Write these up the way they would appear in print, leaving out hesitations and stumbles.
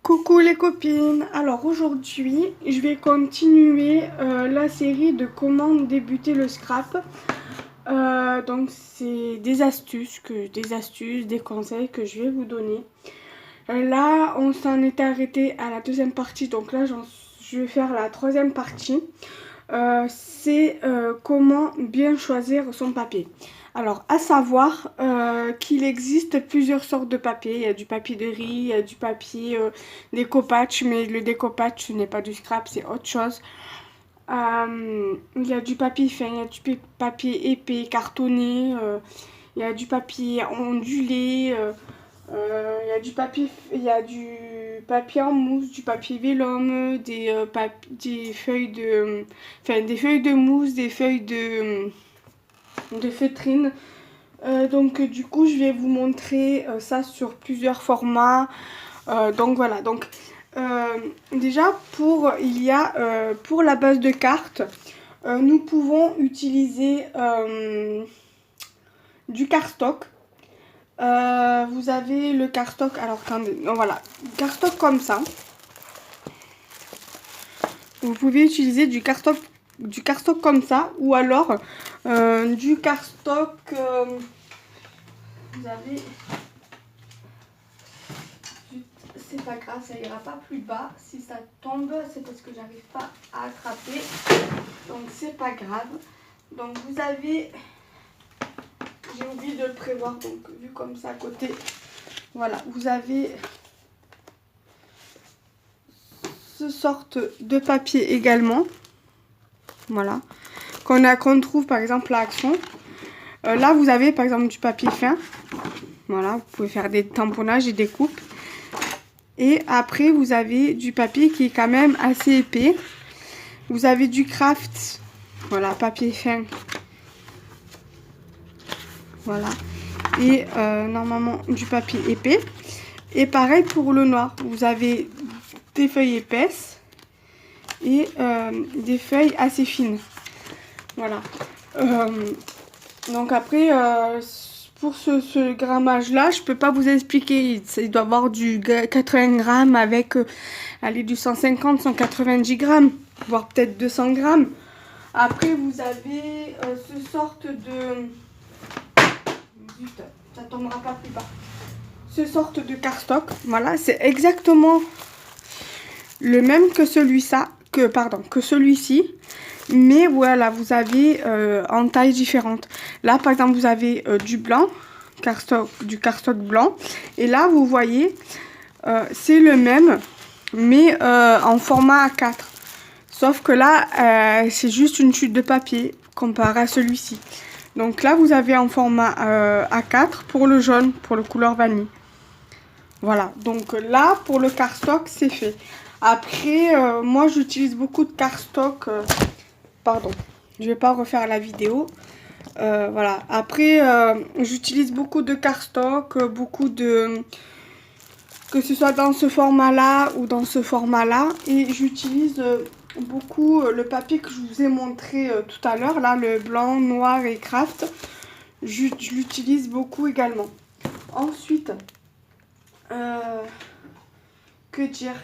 Coucou les copines, alors aujourd'hui je vais continuer la série de comment débuter le scrap. Donc c'est des astuces, des conseils que je vais vous donner. Là on s'en est arrêté à la deuxième partie, donc là je vais faire la troisième partie. C'est comment bien choisir son papier. Alors, à savoir qu'il existe plusieurs sortes de papier. Il y a du papier de riz, il y a du papier découpage, mais le découpage ce n'est pas du scrap, c'est autre chose. Il y a du papier fin, il y a du papier épais, cartonné, il y a du papier ondulé, il y a du papier en mousse, du papier vélum, des feuilles de mousse, des feuilles de feutrine. Donc du coup je vais vous montrer ça sur plusieurs formats. Donc voilà, donc déjà pour la base de carte, nous pouvons utiliser du cardstock. Vous avez le cardstock, alors voilà, cardstock comme ça. Vous pouvez utiliser du cardstock comme ça, ou alors du cardstock. Vous avez, c'est pas grave, ça ira pas plus bas. Si ça tombe, c'est parce que j'arrive pas à attraper. Donc c'est pas grave. Donc vous avez, j'ai oublié de le prévoir, donc vu comme ça à côté, voilà, vous avez ce sorte de papier également, voilà, qu'on trouve par exemple à Action. Là vous avez par exemple du papier fin, voilà, vous pouvez faire des tamponnages et des coupes. Et après vous avez du papier qui est quand même assez épais. Vous avez du craft, voilà, papier fin, voilà, et normalement du papier épais. Et pareil pour le noir, vous avez des feuilles épaisses et des feuilles assez fines, voilà. Donc après pour ce grammage là je peux pas vous expliquer, il doit avoir du 80 grammes avec allez, du 150-190 grammes, voire peut-être 200 grammes. Après vous avez ce sorte de, zut, ça tombera pas plus bas, ce sorte de cardstock, voilà, c'est exactement le même que celui-ci, mais voilà, vous avez en taille différente. Là par exemple vous avez du blanc, du cardstock blanc, et là vous voyez c'est le même mais en format A4, sauf que là c'est juste une chute de papier comparé à celui-ci. Donc là vous avez en format A4 pour le jaune, pour le couleur vanille. Voilà, donc là pour le cardstock c'est fait. Après moi j'utilise beaucoup de cardstock, pardon, je vais pas refaire la vidéo. Voilà, après j'utilise beaucoup de cardstock, que ce soit dans ce format là ou dans ce format là, et j'utilise beaucoup le papier que je vous ai montré tout à l'heure, là le blanc, noir et craft, je l'utilise beaucoup également. Ensuite, que dire,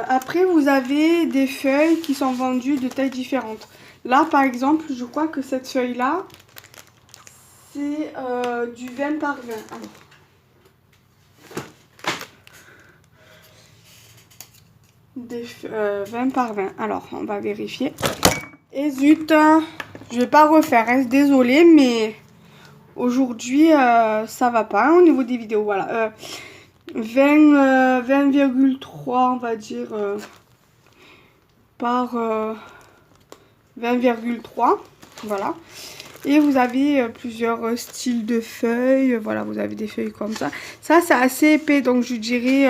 après vous avez des feuilles qui sont vendues de tailles différentes. Là par exemple je crois que cette feuille là c'est du 20 par 20. Alors, des 20 par 20. Alors on va vérifier. Et zut, je vais pas refaire, hein, désolée, mais aujourd'hui ça va pas hein, au niveau des vidéos. Voilà, 20,3 on va dire par 20,3, voilà. Et vous avez plusieurs styles de feuilles, voilà, vous avez des feuilles comme ça. Ça c'est assez épais, donc je dirais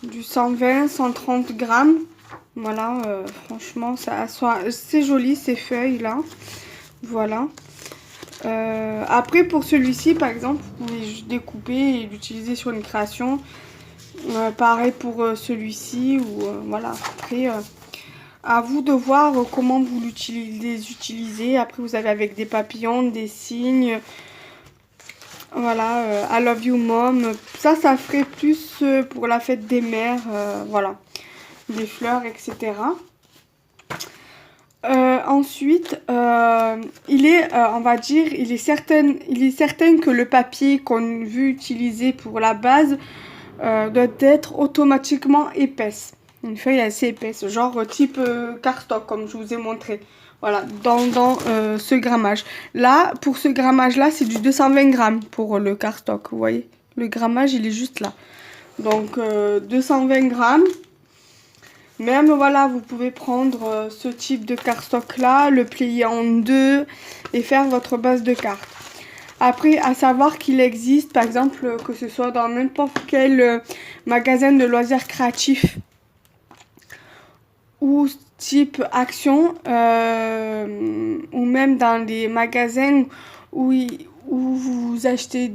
du 120-130 grammes. Voilà, franchement c'est joli ces feuilles là, voilà. Après pour celui-ci par exemple vous pouvez juste découper et l'utiliser sur une création. Pareil pour celui-ci, ou voilà, après à vous de voir comment vous les utilisez. Après vous avez avec des papillons, des cygnes, Voilà, I love you mom. Ça ferait plus pour la fête des mères, voilà. Des fleurs, etc. Ensuite, on va dire, il est certain que le papier qu'on veut utiliser pour la base doit être automatiquement épaisse. Une feuille assez épaisse, genre type cardstock, comme je vous ai montré. Voilà, dans ce grammage. Là, pour ce grammage-là, c'est du 220 grammes pour le cardstock, vous voyez. Le grammage, il est juste là. Donc, 220 grammes. Même, voilà, vous pouvez prendre ce type de cardstock-là, le plier en deux et faire votre base de carte. Après, à savoir qu'il existe, par exemple, que ce soit dans n'importe quel magasin de loisirs créatifs ou type Action, ou même dans des magasins où vous achetez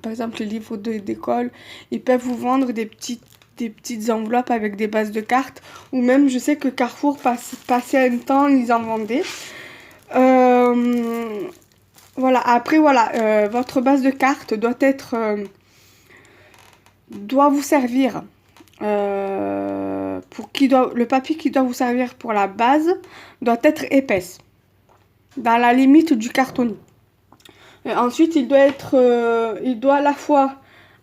par exemple, les livres d'école, ils peuvent vous vendre des petites enveloppes avec des bases de cartes, ou même, je sais que Carrefour, passé un temps, ils en vendaient. Voilà, après, voilà, votre base de cartes doit vous servir. Le papier qui doit vous servir pour la base doit être épaisse, dans la limite du cartonné. Ensuite, il doit à la fois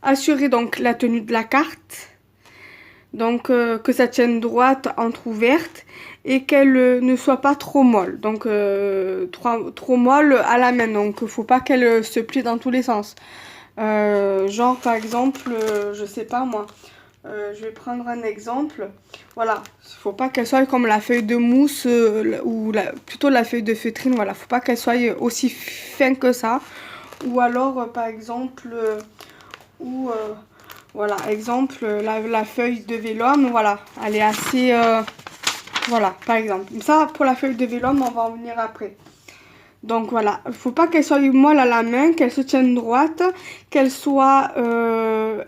assurer donc la tenue de la carte, donc que ça tienne droite, entrouverte, et qu'elle ne soit pas trop molle, donc trop molle à la main, donc il ne faut pas qu'elle se plie dans tous les sens. Genre par exemple, je sais pas moi, je vais prendre un exemple. Voilà, faut pas qu'elle soit comme la feuille de mousse ou plutôt la feuille de feutrine. Voilà, faut pas qu'elle soit aussi fin que ça. Ou alors, par exemple, voilà, exemple, la feuille de vélum, voilà, elle est assez, voilà, par exemple. Ça, pour la feuille de vélum, on va en venir après. Donc voilà, il ne faut pas qu'elle soit molle à la main, qu'elle se tienne droite, qu'elle soit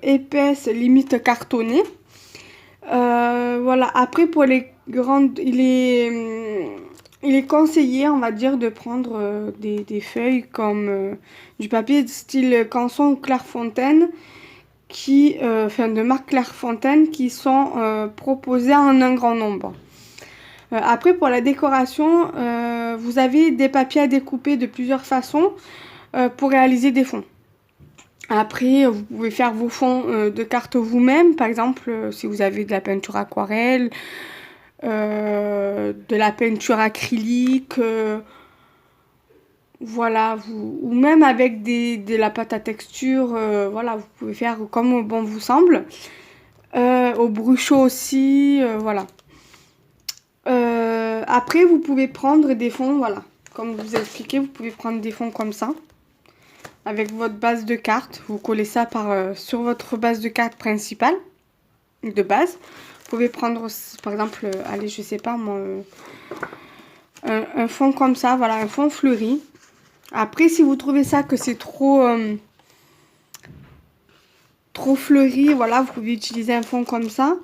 épaisse, limite cartonnée. Voilà, après pour les grandes, il est conseillé, on va dire, de prendre des feuilles comme du papier de style Canson ou Clairefontaine, de marque Clairefontaine, qui sont proposées en un grand nombre. Après, pour la décoration, vous avez des papiers à découper de plusieurs façons pour réaliser des fonds. Après, vous pouvez faire vos fonds de cartes vous-même. Par exemple, si vous avez de la peinture aquarelle, de la peinture acrylique, voilà, ou même avec de la pâte à texture, voilà, vous pouvez faire comme bon vous semble. Au bruchot aussi, voilà. Après, vous pouvez prendre des fonds, voilà. Comme je vous ai expliqué, vous pouvez prendre des fonds comme ça. Avec votre base de cartes. Vous collez ça sur votre base de cartes principale. De base. Vous pouvez prendre, par exemple, allez, je sais pas moi, un fond comme ça. Voilà, un fond fleuri. Après, si vous trouvez ça que c'est trop fleuri, voilà, vous pouvez utiliser un fond comme ça.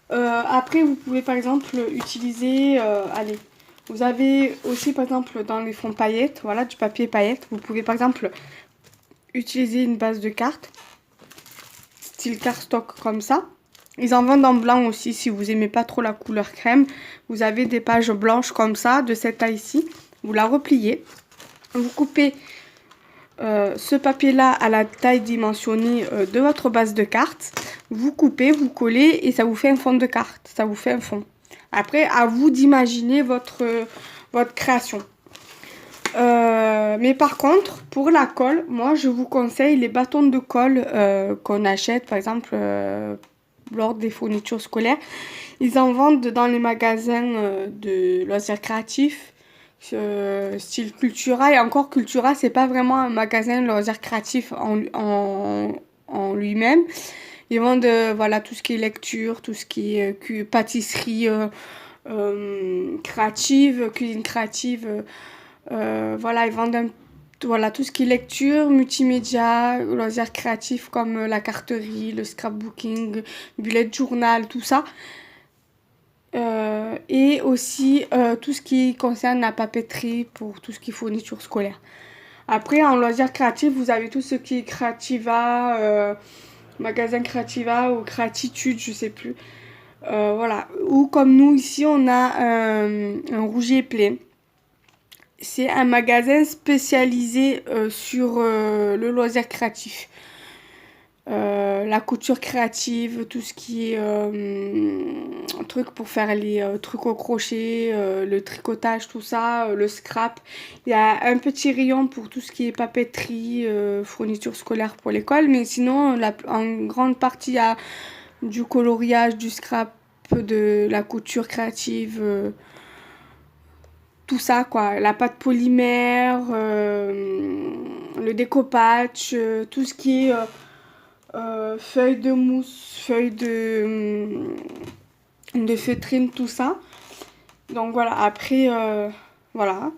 Après, vous pouvez par exemple utiliser, allez, vous avez aussi par exemple dans les fonds paillettes, voilà, du papier paillettes. Vous pouvez par exemple utiliser une base de cartes, style cardstock comme ça. Ils en vendent en blanc aussi si vous aimez pas trop la couleur crème. Vous avez des pages blanches comme ça, de cette taille-ci. Vous la repliez. Vous coupez ce papier-là à la taille dimensionnée de votre base de cartes. Vous coupez, vous collez et ça vous fait un fond de carte. Ça vous fait un fond. Après, à vous d'imaginer votre création. Mais par contre, pour la colle, moi je vous conseille les bâtons de colle qu'on achète par exemple lors des fournitures scolaires. Ils en vendent dans les magasins de loisirs créatifs. Style Cultura, et encore Cultura, c'est pas vraiment un magasin de loisirs créatifs en lui-même. Ils vendent voilà, tout ce qui est lecture, tout ce qui est pâtisserie créative, cuisine créative. Voilà, ils vendent voilà, tout ce qui est lecture, multimédia, loisirs créatifs comme la carterie, le scrapbooking, bullet journal, tout ça. Et aussi tout ce qui concerne la papeterie pour tout ce qui est fourniture scolaire. Après, en loisirs créatifs, vous avez tout ce qui est Creativa, magasin Creativa ou Créatitude, je sais plus. Voilà. Ou comme nous, ici, on a un Rougier Play. C'est un magasin spécialisé sur le loisir créatif. La couture créative, tout ce qui est truc pour faire les trucs au crochet, le tricotage, tout ça, le scrap. Il y a un petit rayon pour tout ce qui est papeterie, fourniture scolaire pour l'école, mais sinon, en grande partie, il y a du coloriage, du scrap, de la couture créative, tout ça quoi, la pâte polymère, le découpage, tout ce qui est feuilles de mousse, feuilles de feutrine, tout ça. Donc voilà, après, voilà.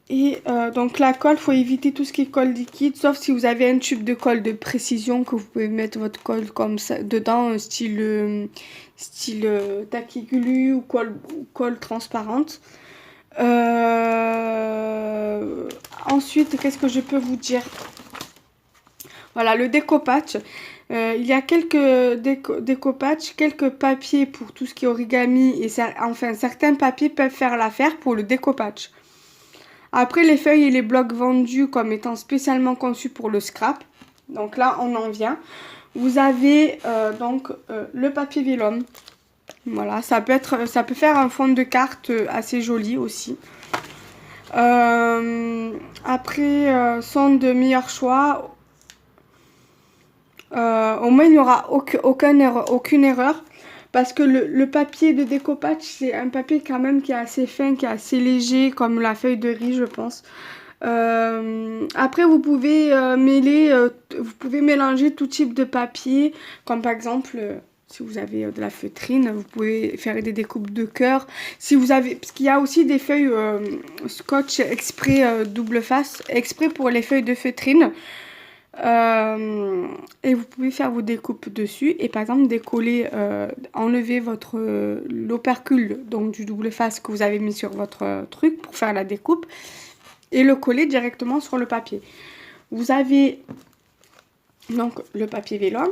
Et donc la colle, faut éviter tout ce qui est colle liquide, sauf si vous avez un tube de colle de précision que vous pouvez mettre votre colle comme ça dedans, style taquiglu ou colle transparente. Ensuite, qu'est-ce que je peux vous dire? Voilà, le découpage. Il y a quelques découpages, quelques papiers pour tout ce qui est origami et enfin certains papiers peuvent faire l'affaire pour le découpage. Après, les feuilles et les blocs vendus comme étant spécialement conçus pour le scrap. Donc là, on en vient. Vous avez donc le papier vélum. Voilà, ça peut faire un fond de carte assez joli aussi. Après, sont de meilleurs choix. Au moins, il n'y aura aucune erreur. Parce que le papier de découpage, c'est un papier quand même qui est assez fin, qui est assez léger, comme la feuille de riz, je pense. Après, vous pouvez mélanger tout type de papier, comme par exemple, si vous avez de la feutrine, vous pouvez faire des découpes de cœur. Si vous avez, parce qu'il y a aussi des feuilles scotch exprès double face, exprès pour les feuilles de feutrine. Et vous pouvez faire vos découpes dessus et par exemple décoller, enlever l'opercule donc du double face que vous avez mis sur votre truc pour faire la découpe et le coller directement sur le papier. Vous avez donc le papier vélum.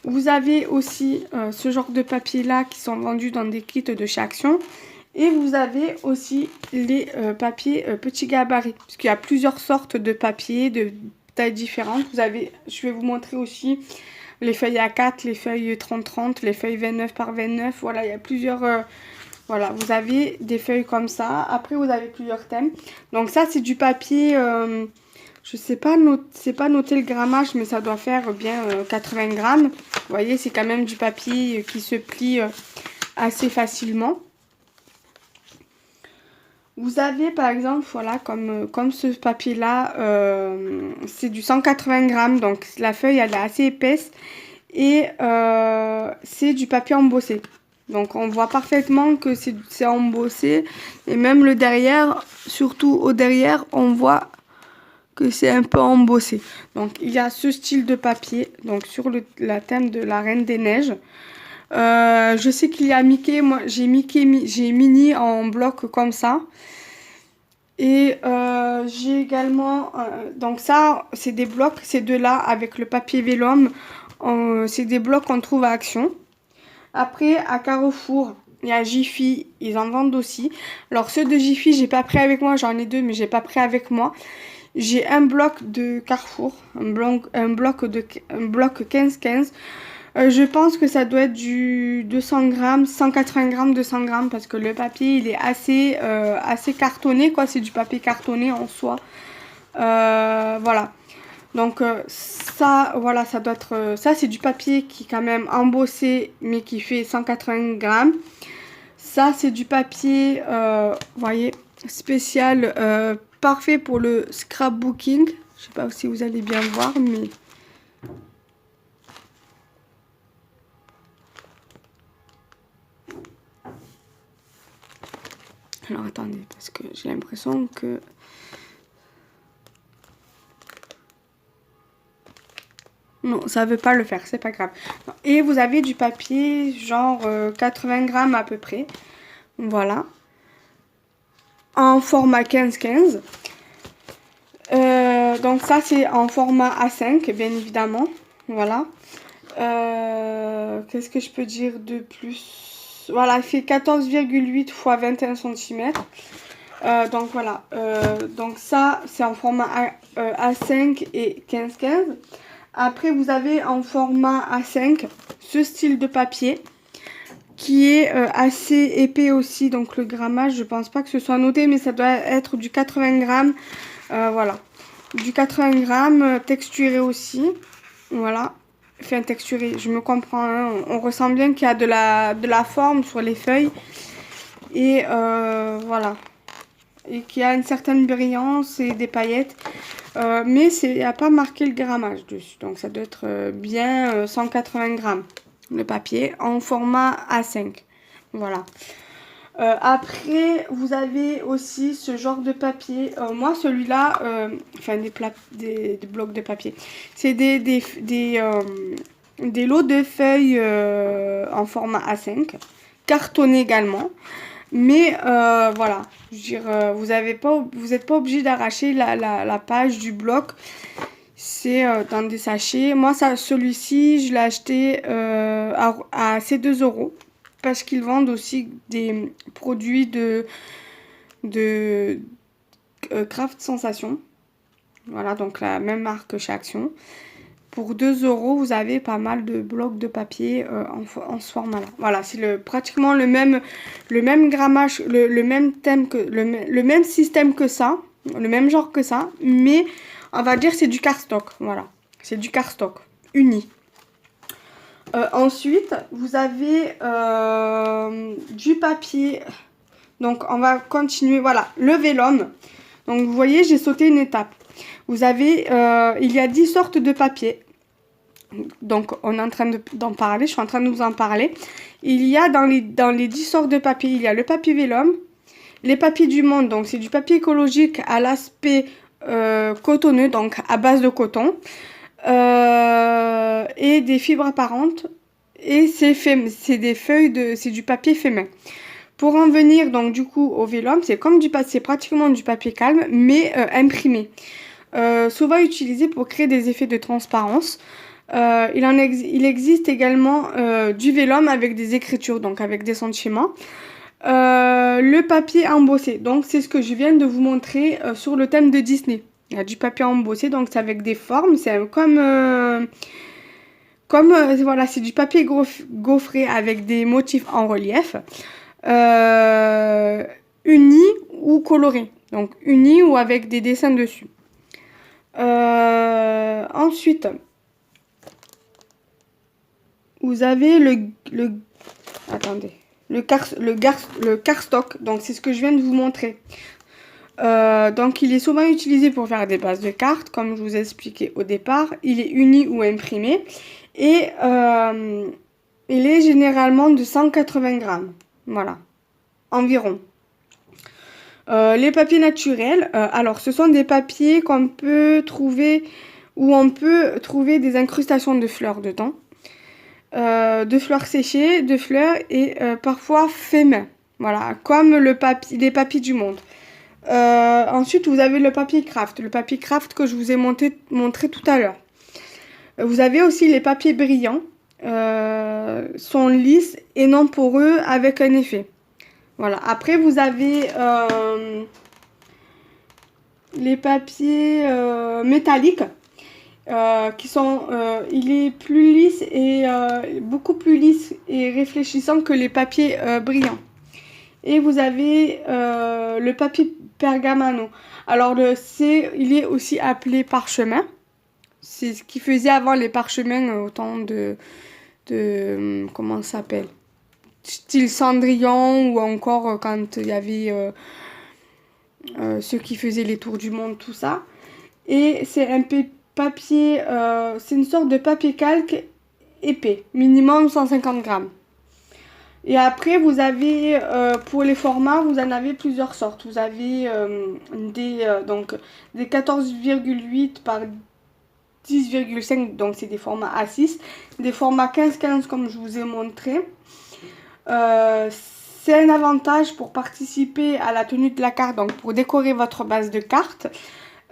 Vous avez aussi ce genre de papier là qui sont vendus dans des kits de chez Action. Et vous avez aussi les papiers petits gabarits parce qu'il y a plusieurs sortes de papiers de tailles différentes. Je vais vous montrer aussi les feuilles A4, les feuilles 30-30, les feuilles 29 par 29. Voilà, il y a plusieurs... voilà, vous avez des feuilles comme ça. Après, vous avez plusieurs thèmes. Donc ça, c'est du papier... je sais pas, c'est pas noté le grammage, mais ça doit faire bien 80 grammes. Vous voyez, c'est quand même du papier qui se plie assez facilement. Vous avez par exemple, voilà, comme ce papier-là, c'est du 180 grammes, donc la feuille elle est assez épaisse et c'est du papier embossé. Donc on voit parfaitement que c'est embossé et même le derrière, surtout au derrière, on voit que c'est un peu embossé. Donc il y a ce style de papier, donc sur la thème de la Reine des Neiges. Je sais qu'il y a Mickey, moi j'ai Minnie en bloc comme ça. Et j'ai également, donc ça c'est des blocs, ces deux-là avec le papier vélum, c'est des blocs qu'on trouve à Action. Après à Carrefour, il y a Jiffy, ils en vendent aussi. Alors ceux de Jiffy, j'ai pas pris avec moi, j'en ai deux mais j'ai pas pris avec moi. J'ai un bloc de Carrefour, un bloc 15-15. Je pense que ça doit être du 200 grammes, 180 grammes, 200 grammes parce que le papier il est assez cartonné quoi, c'est du papier cartonné en soi. Voilà. Donc ça, voilà, ça doit être, ça c'est du papier qui est quand même embossé mais qui fait 180 grammes. Ça c'est du papier, vous voyez, spécial, parfait pour le scrapbooking. Je sais pas si vous allez bien voir mais... Alors attendez, parce que j'ai l'impression que... Non, ça veut pas le faire, c'est pas grave. Et vous avez du papier, genre 80 grammes à peu près. Voilà. En format 15-15. Donc ça c'est en format A5 bien évidemment. Voilà. Qu'est-ce que je peux dire de plus? Voilà, il fait 14,8 x 21 cm. Donc voilà. Donc ça c'est en format A5 et 15-15. Après vous avez en format A5 ce style de papier qui est assez épais aussi. Donc le grammage, je pense pas que ce soit noté, mais ça doit être du 80 grammes. Voilà. Du 80 grammes, texturé aussi. Voilà. Enfin, texturé, je me comprends. Hein. On ressent bien qu'il y a de la forme sur les feuilles. Et voilà. Et qu'il y a une certaine brillance et des paillettes. Mais il n'y a pas marqué le grammage dessus. Donc ça doit être bien 180 grammes. Le papier en format A5. Voilà. Après, vous avez aussi ce genre de papier. Moi, celui-là, enfin des blocs de papier. C'est des lots de feuilles en format A5. Cartonné également. Mais voilà, je veux dire, vous n'êtes pas obligé d'arracher la page du bloc. C'est dans des sachets. Moi, celui-ci, je l'ai acheté à ces 2 euros. Parce qu'ils vendent aussi des produits de Craft Sensation. Voilà, donc la même marque chez Action. Pour 2 euros, vous avez pas mal de blocs de papier en ce format-là. Voilà, c'est pratiquement le même grammage, le même thème le même système que ça, le même genre que ça, mais on va dire c'est du cardstock. Voilà, c'est du cardstock uni. Ensuite, vous avez du papier. Donc, on va continuer. Voilà, le vélum. Donc, vous voyez, j'ai sauté une étape. Vous avez, il y a 10 sortes de papier. Donc, on est en train d'en parler. Je suis en train de vous en parler. Il y a dans les 10 sortes de papier, il y a le papier vélum, les papiers du monde. Donc, c'est du papier écologique à l'aspect cotonneux, donc à base de coton. Et des fibres apparentes et c'est des feuilles c'est du papier fait main. Pour en venir donc du coup au vélum, c'est pratiquement du papier calme mais imprimé, souvent utilisé pour créer des effets de transparence. Il existe également du vélum avec des écritures, donc avec des sentiments. Le papier embossé, donc c'est ce que je viens de vous montrer sur le thème de Disney. Il y a du papier embossé, donc c'est avec des formes, c'est comme voilà, c'est du papier gaufré avec des motifs en relief, unis ou colorés, donc unis ou avec des dessins dessus. Ensuite, vous avez le cardstock, donc c'est ce que je viens de vous montrer. Donc il est souvent utilisé pour faire des bases de cartes, comme je vous ai expliqué au départ. Il est uni ou imprimé et il est généralement de 180 grammes, voilà, environ. Les papiers naturels, alors ce sont des papiers qu'on peut trouver, où on peut trouver des incrustations de fleurs dedans, de fleurs séchées, de fleurs et parfois faits main, voilà, comme les papiers du monde. Ensuite, vous avez le papier craft que je vous ai montré tout à l'heure. Vous avez aussi les papiers brillants, sont lisses et non poreux avec un effet. Voilà. Après, vous avez les papiers métalliques qui sont, il est plus lisse et beaucoup plus lisse et réfléchissant que les papiers brillants. Et vous avez le papier pergamano. Alors il est aussi appelé parchemin. C'est ce qui faisait avant les parchemins au temps de comment ça s'appelle, style Cendrillon, ou encore quand il y avait ceux qui faisaient les tours du monde, tout ça. Et c'est un papier, c'est une sorte de papier calque épais, minimum 150 grammes. Et après, vous avez, pour les formats, vous en avez plusieurs sortes. Vous avez des 14,8 par 10,5, donc c'est des formats A6. Des formats 15-15 comme je vous ai montré. C'est un avantage pour participer à la tenue de la carte, donc pour décorer votre base de cartes.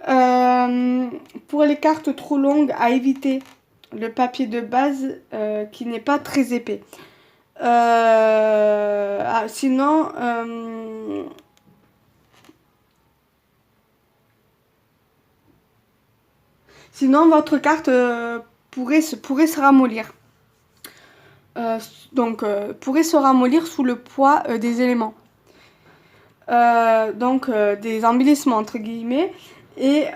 Pour les cartes trop longues, à éviter le papier de base qui n'est pas très épais. Sinon, votre carte pourrait se ramollir. Pourrait se ramollir sous le poids des éléments. Des embellissements entre guillemets, et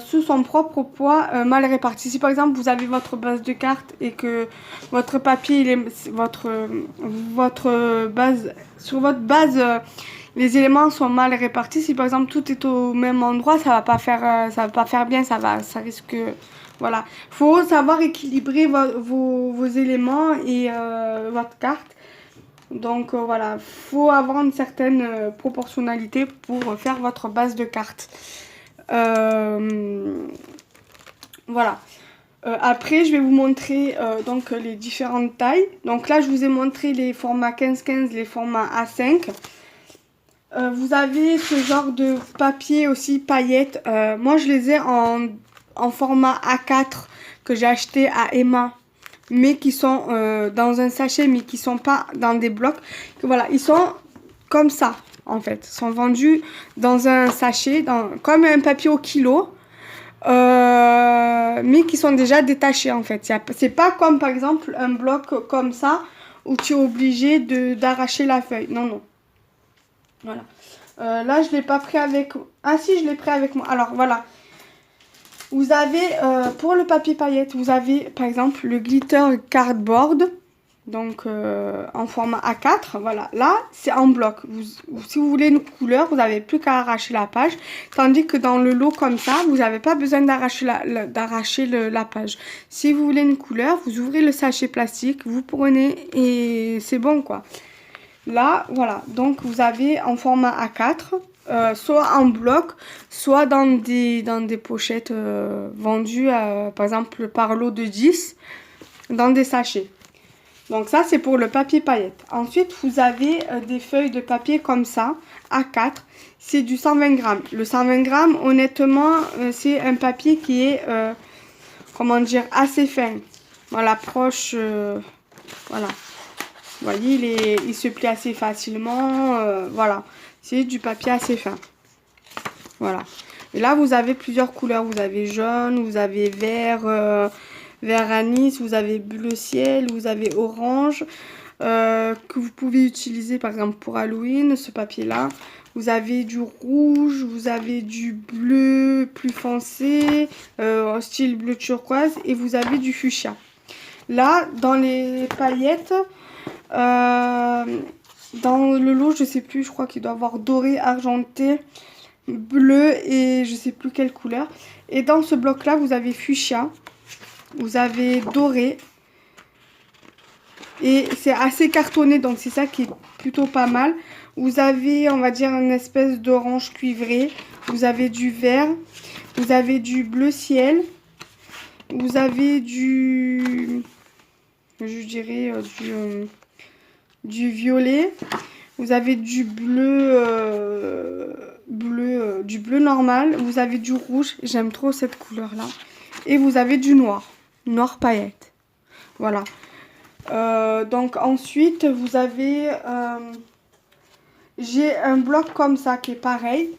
sous son propre poids mal réparti. Si par exemple vous avez votre base de cartes et que votre papier, votre base, sur votre base, les éléments sont mal répartis, si par exemple tout est au même endroit, ça va pas faire bien, ça risque, voilà. Faut savoir équilibrer vos éléments et votre carte. Donc voilà, faut avoir une certaine proportionnalité pour faire votre base de cartes. Voilà. Après, je vais vous montrer donc les différentes tailles. Donc là, je vous ai montré les formats 15-15, les formats A5. Vous avez ce genre de papier aussi, paillettes. Moi, je les ai en format A4 que j'ai acheté à Emma, mais qui sont dans un sachet, mais qui sont pas dans des blocs. Voilà, ils sont comme ça, en fait. Ils sont vendus dans un sachet, comme un papier au kilo, mais qui sont déjà détachés, en fait. C'est pas comme, par exemple, un bloc comme ça, où tu es obligé d'arracher la feuille. Non, non. Voilà. Là, je l'ai pas pris avec... Ah si, je l'ai pris avec moi. Alors, voilà. Vous avez, pour le papier paillette, vous avez par exemple le glitter cardboard, donc en format A4, voilà. Là, c'est en bloc. Si vous voulez une couleur, vous n'avez plus qu'à arracher la page. Tandis que dans le lot comme ça, vous n'avez pas besoin d'arracher la page. Si vous voulez une couleur, vous ouvrez le sachet plastique, vous prenez et c'est bon quoi. Là, voilà. Donc, vous avez en format A4. Soit en bloc, soit dans des pochettes vendues, par exemple, par lot de 10, dans des sachets. Donc ça, c'est pour le papier paillette. Ensuite, vous avez des feuilles de papier comme ça, A4. C'est du 120 grammes. Le 120 grammes, honnêtement, c'est un papier qui est, comment dire, assez fin. Voilà, proche, voilà. Vous voyez, il se plie assez facilement, voilà. C'est du papier assez fin. Voilà. Et là, vous avez plusieurs couleurs. Vous avez jaune, vous avez vert, vert anis, vous avez bleu ciel, vous avez orange. Que vous pouvez utiliser, par exemple, pour Halloween, ce papier-là. Vous avez du rouge, vous avez du bleu plus foncé, style bleu turquoise. Et vous avez du fuchsia. Là, dans les paillettes... dans le lot, je sais plus, je crois qu'il doit avoir doré, argenté, bleu et je sais plus quelle couleur. Et dans ce bloc là, vous avez fuchsia, vous avez doré et c'est assez cartonné, donc c'est ça qui est plutôt pas mal. Vous avez, on va dire, une espèce d'orange cuivré, vous avez du vert, vous avez du bleu ciel, vous avez du, je dirais, du violet, vous avez du bleu, du bleu normal, vous avez du rouge, j'aime trop cette couleur là, et vous avez du noir, noir paillette, voilà. Donc ensuite vous avez, j'ai un bloc comme ça qui est pareil.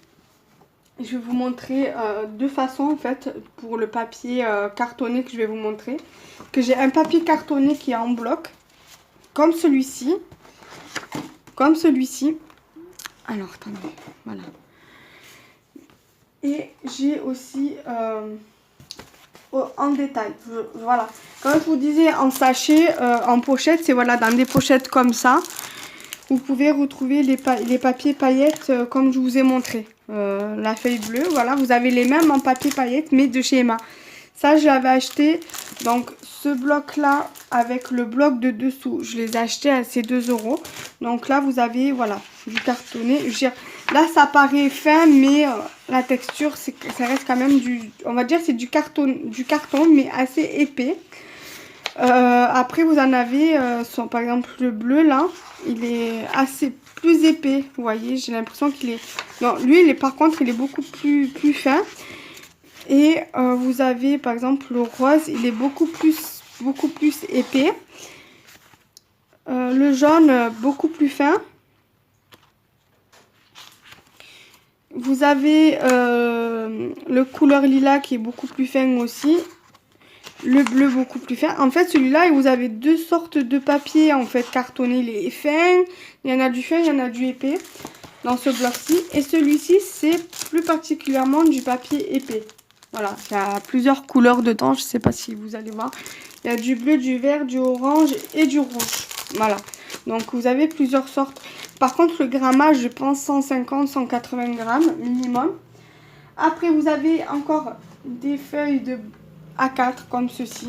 Je vais vous montrer deux façons en fait pour le papier cartonné que je vais vous montrer. Que j'ai un papier cartonné qui est en bloc, comme celui-ci. Comme celui-ci. Alors, attendez, voilà. Et j'ai aussi en détail, voilà. Comme je vous disais, en sachet, en pochette, c'est voilà, dans des pochettes comme ça. Vous pouvez retrouver les papiers paillettes comme je vous ai montré. La feuille bleue, voilà, vous avez les mêmes en papier paillettes, mais de chez Emma. Ça, je l'avais acheté, donc ce bloc-là, avec le bloc de dessous, je les ai achetés à ces 2 €. Donc là, vous avez, voilà, du cartonné. Je veux dire, là, ça paraît fin, mais la texture, ça reste quand même on va dire, c'est du carton, mais assez épais. Après, vous en avez, par exemple, le bleu, là, il est assez plus épais, vous voyez, j'ai l'impression qu'il est... Non, lui, par contre, il est beaucoup plus fin. Et vous avez par exemple le rose, il est beaucoup plus épais. Le jaune, beaucoup plus fin. Vous avez le couleur lilas qui est beaucoup plus fin aussi. Le bleu beaucoup plus fin. En fait, celui-là, vous avez deux sortes de papier en fait cartonné. Il est fin, il y en a du fin, il y en a du épais dans ce bloc-ci. Et celui-ci, c'est plus particulièrement du papier épais. Voilà, il y a plusieurs couleurs dedans. Je ne sais pas si vous allez voir. Il y a du bleu, du vert, du orange et du rouge. Voilà. Donc, vous avez plusieurs sortes. Par contre, le grammage, je pense 150-180 grammes minimum. Après, vous avez encore des feuilles de A4 comme ceci.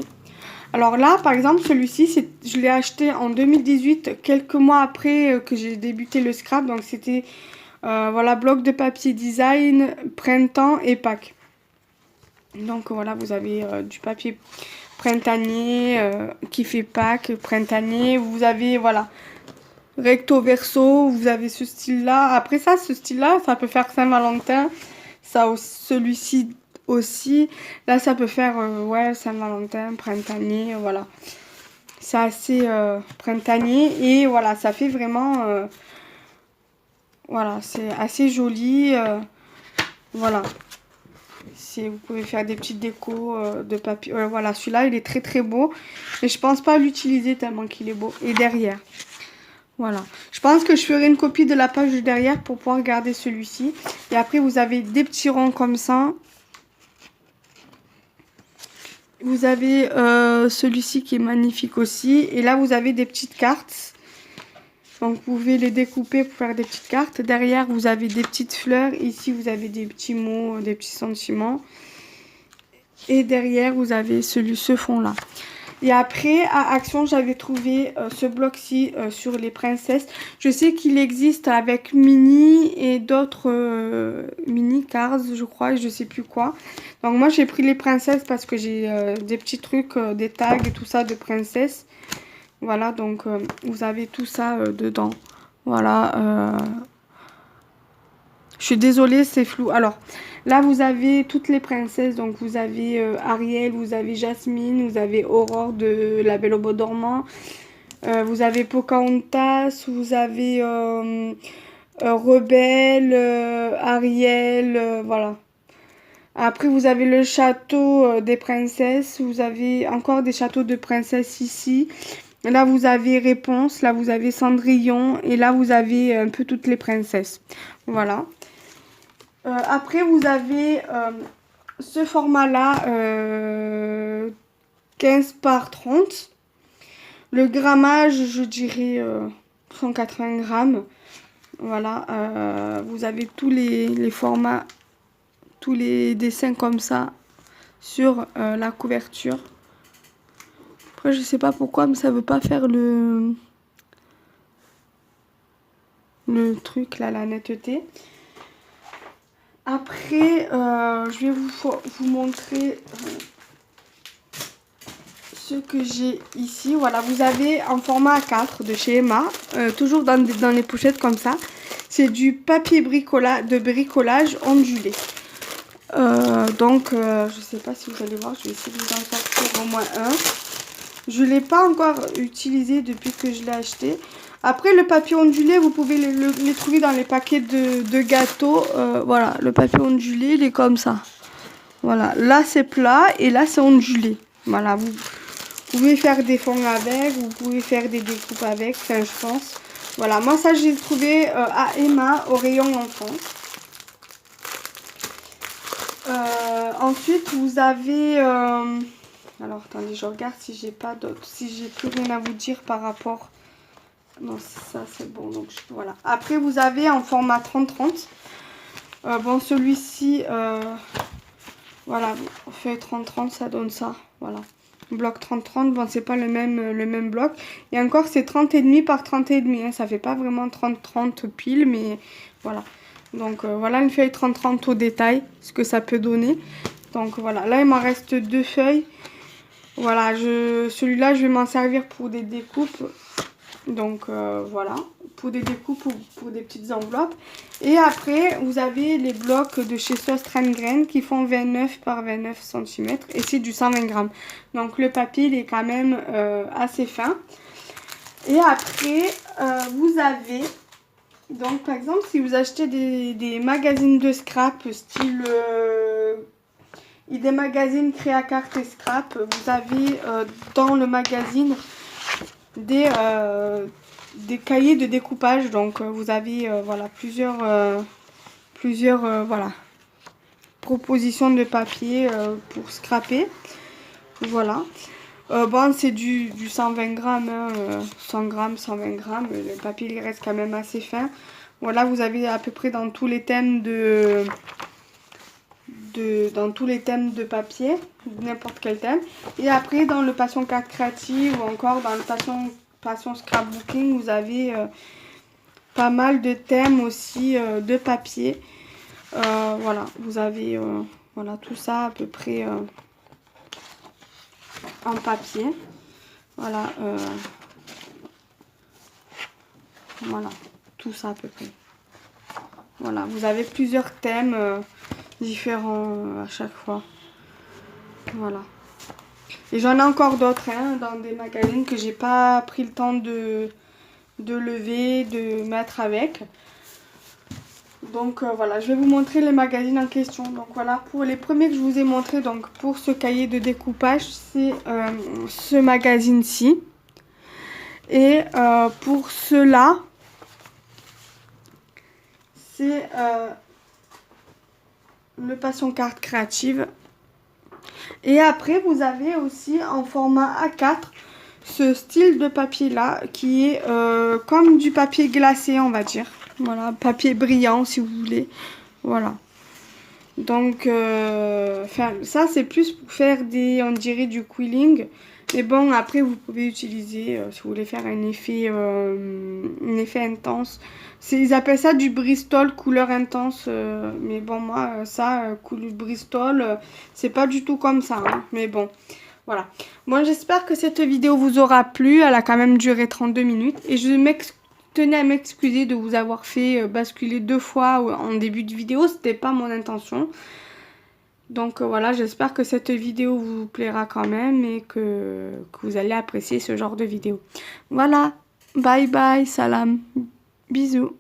Alors là, par exemple, celui-ci, je l'ai acheté en 2018, quelques mois après que j'ai débuté le scrap. Donc, c'était, voilà, bloc de papier design, printemps et Pâques. Donc, voilà, vous avez du papier printanier qui fait Pâques, printanier. Vous avez, voilà, recto verso, vous avez ce style-là. Après ça, ce style-là, ça peut faire Saint-Valentin. Ça, celui-ci aussi. Là, ça peut faire, ouais, Saint-Valentin, printanier, voilà. C'est assez printanier et voilà, ça fait vraiment, voilà, c'est assez joli. Voilà. Vous pouvez faire des petites décos de papier. Voilà, celui-là, il est très très beau. Mais je pense pas l'utiliser tellement qu'il est beau. Et derrière. Voilà. Je pense que je ferai une copie de la page de derrière pour pouvoir garder celui-ci. Et après, vous avez des petits ronds comme ça. Vous avez celui-ci qui est magnifique aussi. Et là, vous avez des petites cartes. Donc, vous pouvez les découper pour faire des petites cartes. Derrière, vous avez des petites fleurs. Ici, vous avez des petits mots, des petits sentiments. Et derrière, vous avez ce fond-là. Et après, à Action, j'avais trouvé ce bloc-ci sur les princesses. Je sais qu'il existe avec Mini et d'autres Mini Cars, je crois, je sais plus quoi. Donc moi, j'ai pris les princesses parce que j'ai des petits trucs, des tags et tout ça de princesses. Voilà, donc vous avez tout ça dedans. Voilà. Je suis désolée, c'est flou. Alors, là, vous avez toutes les princesses. Donc, vous avez Ariel, vous avez Jasmine, vous avez Aurore de La Belle au Bois dormant. Vous avez Pocahontas, vous avez Rebelle, Ariel, voilà. Après, vous avez le château des princesses. Vous avez encore des châteaux de princesses ici. Là, vous avez Réponse. Là, vous avez Cendrillon. Et là, vous avez un peu toutes les princesses. Voilà. Après, vous avez ce format-là, 15 par 30. Le grammage, je dirais 180 grammes. Voilà. Vous avez tous les formats, tous les dessins comme ça sur la couverture. Après, je sais pas pourquoi, mais ça veut pas faire le truc là, la netteté. Après, je vais vous montrer ce que j'ai ici. Voilà, vous avez un format A4 de chez Emma, toujours dans les pochettes comme ça. C'est du papier de bricolage ondulé. Donc, je sais pas si vous allez voir, je vais essayer de vous en sortir au moins un. Je ne l'ai pas encore utilisé depuis que je l'ai acheté. Après, le papier ondulé, vous pouvez les trouver dans les paquets de gâteaux. Voilà, le papier ondulé, il est comme ça. Voilà, là c'est plat et là c'est ondulé. Voilà, vous pouvez faire des fonds avec, vous pouvez faire des découpes avec, enfin je pense. Voilà, moi ça j'ai trouvé à Emma, au rayon enfant. Ensuite, vous avez... alors, attendez, je regarde si j'ai pas d'autres, si j'ai plus rien à vous dire par rapport... Non, ça c'est bon, donc voilà. Après, vous avez en format 30-30. Bon, celui-ci, voilà, fait 30-30, ça donne ça, voilà. Bloc 30-30, bon, c'est pas le même bloc. Et encore, c'est 30,5 par 30,5, hein. Ça fait pas vraiment 30-30 pile, mais voilà. Donc, voilà une feuille 30-30 au détail, ce que ça peut donner. Donc, voilà, là, il m'en reste 2 feuilles. Voilà, celui-là, je vais m'en servir pour des découpes. Donc, voilà, pour des découpes ou pour des petites enveloppes. Et après, vous avez les blocs de chez Sostran Grain qui font 29 par 29 cm et c'est du 120 grammes. Donc le papier, il est quand même assez fin. Et après, vous avez, donc par exemple, si vous achetez des magazines de scrap, style des magazines Créacarte et Scrap, vous avez dans le magazine des cahiers de découpage. Donc vous avez voilà, plusieurs voilà, propositions de papier pour scraper. Voilà. Bon, c'est du 120 grammes, hein, 100 grammes, 120 grammes. Le papier, il reste quand même assez fin. Voilà, vous avez à peu près dans tous les thèmes dans tous les thèmes de papier, n'importe quel thème. Et après, dans le Passion Carte Créative ou encore dans le Passion Scrapbooking, vous avez pas mal de thèmes aussi de papier. Voilà, vous avez voilà, tout ça à peu près en papier. Voilà, voilà, tout ça à peu près. Voilà, vous avez plusieurs thèmes différents à chaque fois. Voilà. Et j'en ai encore d'autres hein, dans des magazines que j'ai pas pris le temps de lever, de mettre avec. Donc voilà, je vais vous montrer les magazines en question. Donc voilà, pour les premiers que je vous ai montré, donc pour ce cahier de découpage, c'est ce magazine-ci. Et pour ceux-là, c'est le Passion Carte Créative. Et après, vous avez aussi en format A4 ce style de papier là qui est comme du papier glacé, on va dire. Voilà, papier brillant si vous voulez. Voilà. Donc, ça c'est plus pour faire on dirait du quilling. Mais bon, après vous pouvez utiliser, si vous voulez faire un effet intense. Ils appellent ça du Bristol couleur intense. Mais bon, moi, couleur Bristol, c'est pas du tout comme ça. Hein, mais bon, voilà. Moi, j'espère que cette vidéo vous aura plu. Elle a quand même duré 32 minutes. Et je tenais à m'excuser de vous avoir fait basculer 2 fois en début de vidéo. C'était pas mon intention. Donc voilà, j'espère que cette vidéo vous plaira quand même et que vous allez apprécier ce genre de vidéo. Voilà, bye bye, salam, bisous.